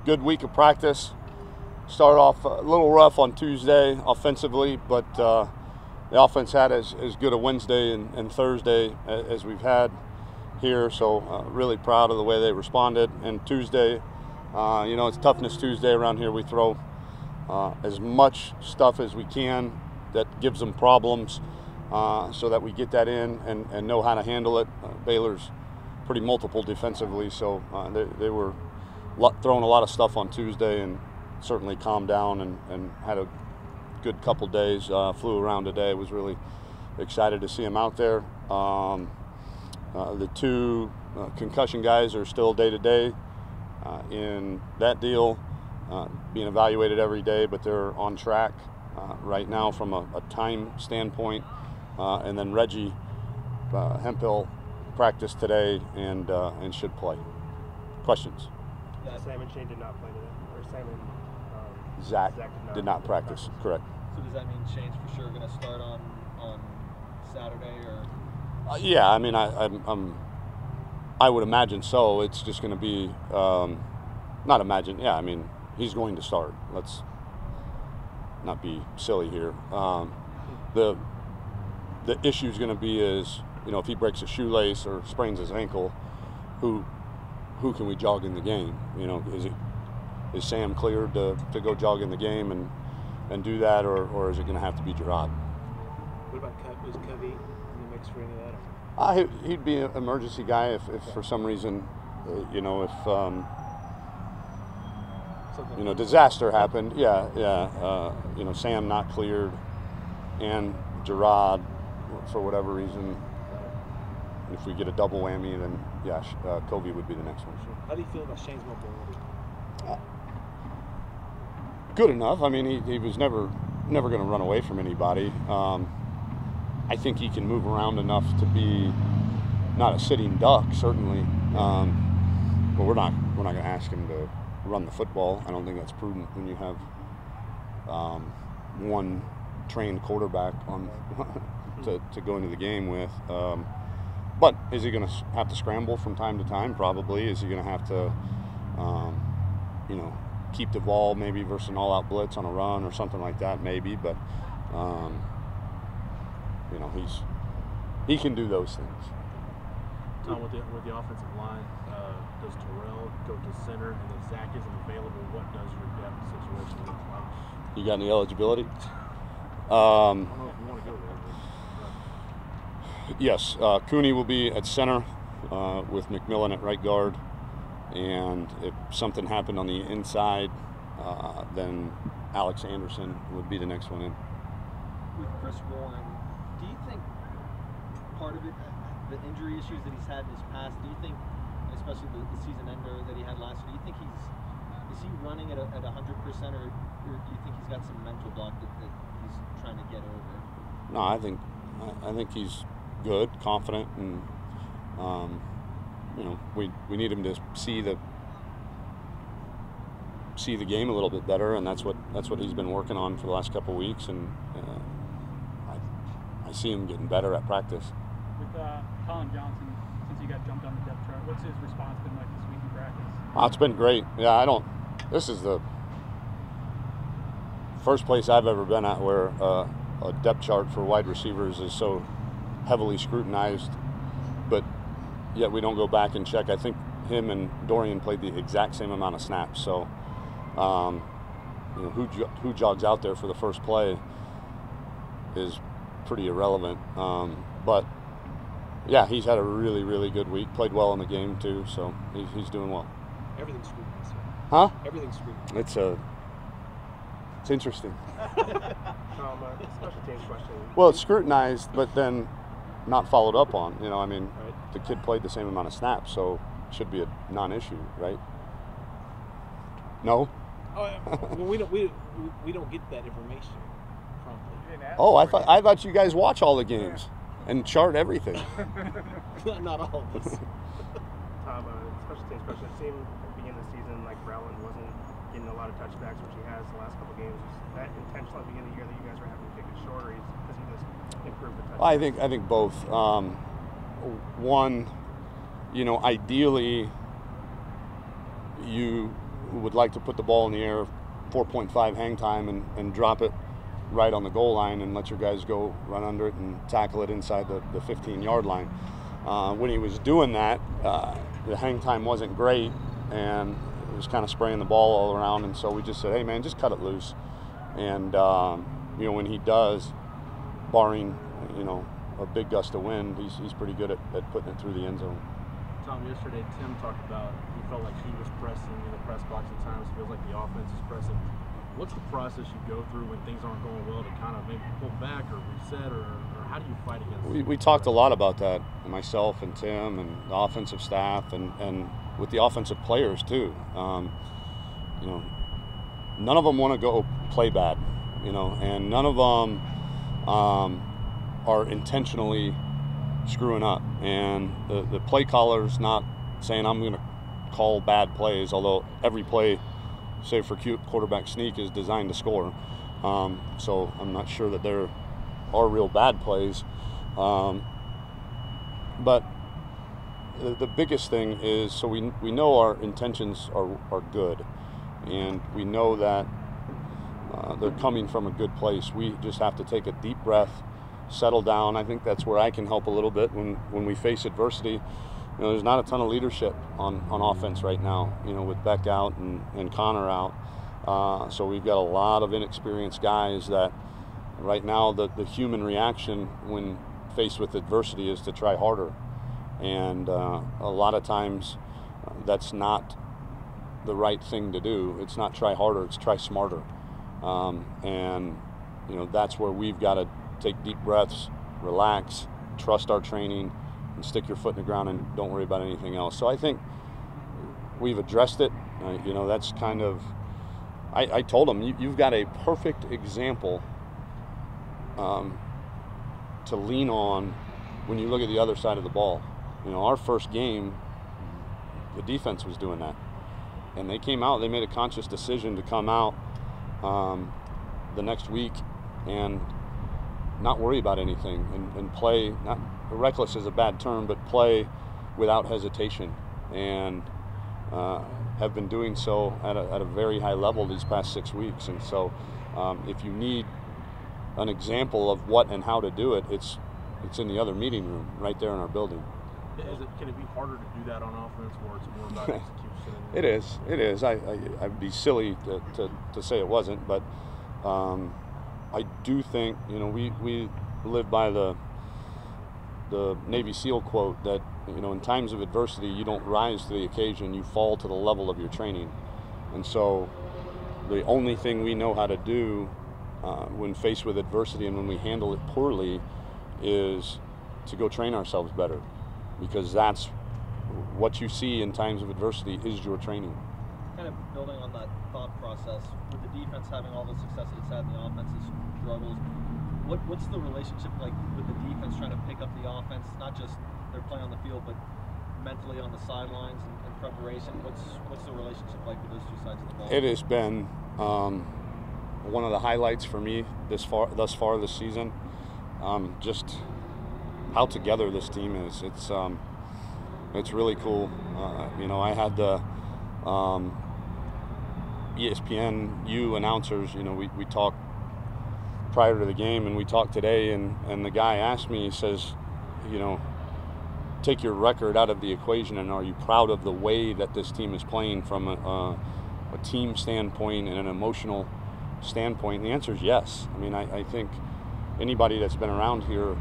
good week of practice. Started off a little rough on Tuesday offensively, but the offense had as good a Wednesday and Thursday as we've had here. So really proud of the way they responded. And Tuesday, it's Toughness Tuesday around here. We throw as much stuff as we can that gives them problems so that we get that in and know how to handle it. Baylor's pretty multiple defensively, so they were throwing a lot of stuff on Tuesday and certainly calmed down and had a good couple days. Flew around today. Was really excited to see them out there. The two concussion guys are still day-to-day in that deal, being evaluated every day, but they're on track right now from a time standpoint. And then Reggie Hemphill practiced today and should play. Questions? Yeah, Simon Shane did not play today, or Simon. Zach did not practice. Correct. So does that mean Shane's for sure going to start on Saturday, or? Yeah, I mean, I would imagine so. It's just going to be not imagine. Yeah, I mean, he's going to start. Let's not be silly here. The issue is going to be is, if he breaks a shoelace or sprains his ankle, who can we jog in the game? Is Sam cleared to go jog in the game and do that, or is it going to have to be Jerrod? What about was Covey in the mix for any of that? He'd be an emergency guy if for some reason, if disaster happened. Yeah. Sam not cleared, and Jerrod for whatever reason. If we get a double whammy, then Covey would be the next one. How do you feel about Shane's mobility? Good enough. I mean, he was never going to run away from anybody. I think he can move around enough to be not a sitting duck, certainly. But we're not going to ask him to run the football. I don't think that's prudent when you have one trained quarterback on to go into the game with. But is he going to have to scramble from time to time? Probably. Is he going to have to, keep the ball maybe versus an all-out blitz on a run or something like that? Maybe. But, he can do those things. Tom, with the offensive line, does Terrell go to center, and if Zach isn't available, what does your depth situation look like? You got any eligibility? I don't know if you want to go there. Yes, Cooney will be at center with McMillan at right guard, and if something happened on the inside, then Alex Anderson would be the next one in. With Chris Warren, do you think part of it, the injury issues that he's had in his past, do you think, especially the season ender that he had last year, do you think is he running at 100%, or do you think he's got some mental block that he's trying to get over? No, I think he's good, confident, and we need him to see the game a little bit better, and that's what he's been working on for the last couple of weeks, and I see him getting better at practice. With Colin Johnson, since he got jumped on the depth chart, what's his response been like this week in practice? It's been great. Yeah, this is the first place I've ever been at where a depth chart for wide receivers is so heavily scrutinized, but yet we don't go back and check. I think him and Dorian played the exact same amount of snaps, so who jogs out there for the first play is pretty irrelevant. But yeah, he's had a really, really good week. Played well in the game too, so he's doing well. Everything's scrutinized. Huh? Everything's scrutinized. It's interesting. Special teams question. Well, it's scrutinized, but then not followed up on. Right. The kid played the same amount of snaps, so it should be a non-issue, right? No? Well, we don't get that information promptly. Oh, I thought you guys watch all the games and chart everything. Not all of us. Tom, special teams question. It seemed at the beginning of the season like Rowland wasn't getting a lot of touchbacks, which he has the last couple games. Was that intentional at the beginning of the year that you guys were having to kick it short, or because he just improved the touchbacks? I think both. One, ideally, you would like to put the ball in the air 4.5 hang time and drop it right on the goal line and let your guys go run under it and tackle it inside the 15-yard line. When he was doing that, the hang time wasn't great, and it was kind of spraying the ball all around, and so we just said, hey man, just cut it loose. And you know, when he does, barring a big gust of wind, he's pretty good at putting it through the end zone. Tom, yesterday Tim talked about he felt like he was pressing in the press box at times. It feels like the offense is pressing. What's the process you go through when things aren't going well to kind of maybe pull back or reset, or how do you fight against? We talked a lot about that, myself and Tim and the offensive staff, and with the offensive players too. You know, none of them want to go play bad, and none of them are intentionally screwing up. And the play caller's not saying I'm going to call bad plays, although every play, save for quarterback sneak, is designed to score. So I'm not sure that there are real bad plays. But the biggest thing is, so we know our intentions are good, and we know that they're coming from a good place. We just have to take a deep breath, settle down. I think that's where I can help a little bit when we face adversity. There's not a ton of leadership on offense right now, with Beck out and Connor out. So we've got a lot of inexperienced guys that right now the human reaction when faced with adversity is to try harder. And a lot of times that's not the right thing to do. It's not try harder, it's try smarter. And that's where we've got to take deep breaths, relax, trust our training, and stick your foot in the ground and don't worry about anything else. So I think we've addressed it. That's kind of, I told them, you've got a perfect example to lean on when you look at the other side of the ball. Our first game, the defense was doing that. And they came out, they made a conscious decision to come out the next week and not worry about anything and play, not reckless is a bad term, but play without hesitation, and have been doing so at a very high level these past 6 weeks. And so if you need an example of what and how to do it, it's in the other meeting room right there in our building. Can it be harder to do that on offense, or it's more about execution? It is. I'd be silly to say it wasn't, but I do think, we live by the Navy SEAL quote that, in times of adversity, you don't rise to the occasion, you fall to the level of your training. And so the only thing we know how to do when faced with adversity and when we handle it poorly is to go train ourselves better, because that's what you see in times of adversity is your training. Kind of building on that thought process, with the defense having all the success that it's had and the offense's struggles, what's the relationship like with the defense trying to pick up the offense, not just their play on the field, but mentally on the sidelines and preparation? What's the relationship like with those two sides of the ball? It has been one of the highlights for me thus far this season. Just how together this team is. It's really cool. I had the ESPNU announcers. We talked prior to the game, and we talked today, and the guy asked me, he says, take your record out of the equation, and are you proud of the way that this team is playing from a team standpoint and an emotional standpoint? And the answer is yes. I think anybody that's been around here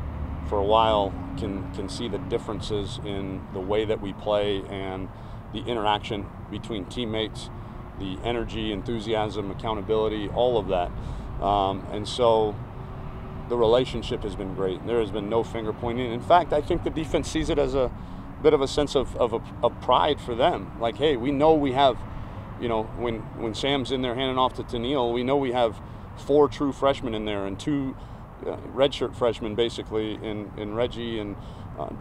for a while can see the differences in the way that we play and the interaction between teammates, the energy, enthusiasm, accountability, all of that. And so the relationship has been great. There has been no finger pointing. In fact, I think the defense sees it as a bit of a sense of pride for them. Like, hey, we know we have, when Sam's in there handing off to Tennille, we know we have 4 true freshmen in there and 2 redshirt freshmen basically in Reggie and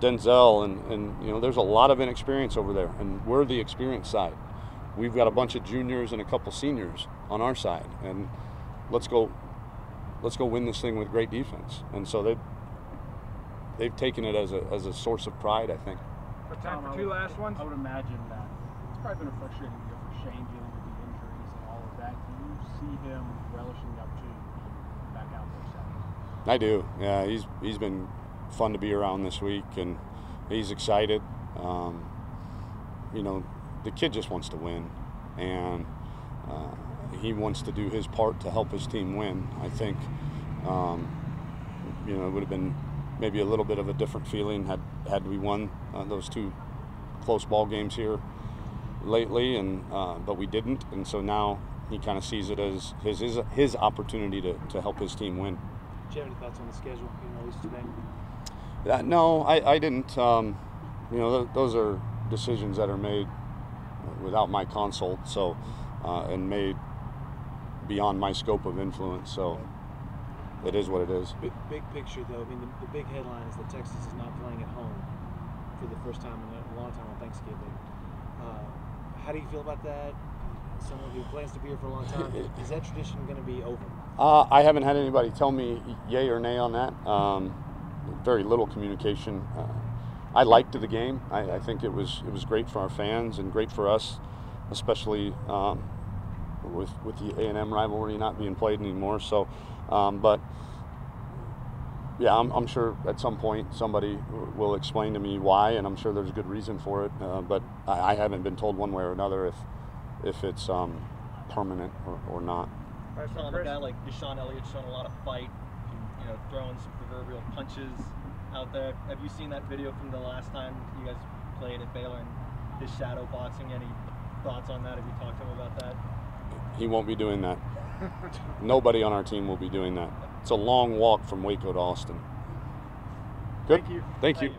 Denzel, and there's a lot of inexperience over there, and we're the experienced side. We've got a bunch of juniors and a couple seniors on our side, and let's go win this thing with great defense. And so they've taken it as a source of pride, I think. Time for 2 last ones. I would imagine that it's probably been a frustrating year for Shane dealing with the that. Do you see him relishing the opportunity to be back out there Saturday? I do. Yeah, he's been fun to be around this week, and he's excited. You know, the kid just wants to win, and he wants to do his part to help his team win. I think, you know, it would have been maybe a little bit of a different feeling had we won those 2 close ball games here lately, and but we didn't, and so now he kind of sees it as his opportunity to help his team win. Do you have any thoughts on the schedule, at least today? No, I didn't. You know, those are decisions that are made without my consult, so and made beyond my scope of influence. So it is what it is. Big picture, though. I mean, the big headline is that Texas is not playing at home for the first time in a long time on Thanksgiving. How do you feel about that? Someone who plans to be here for a long time, is that tradition going to be over? I haven't had anybody tell me yay or nay on that. Very little communication. I liked the game. I think it was great for our fans and great for us, especially with the A&M rivalry not being played anymore. So, but yeah, I'm sure at some point somebody will explain to me why, and I'm sure there's a good reason for it. But I haven't been told one way or another if it's permanent or not. On a guy like Deshaun Elliott's shown a lot of fight, you know, throwing some proverbial punches out there. Have you seen that video from the last time you guys played at Baylor and his shadow boxing? Any thoughts on that? Have you talked to him about that? He won't be doing that. Nobody on our team will be doing that. It's a long walk from Waco to Austin. Good. Thank you. Thank you.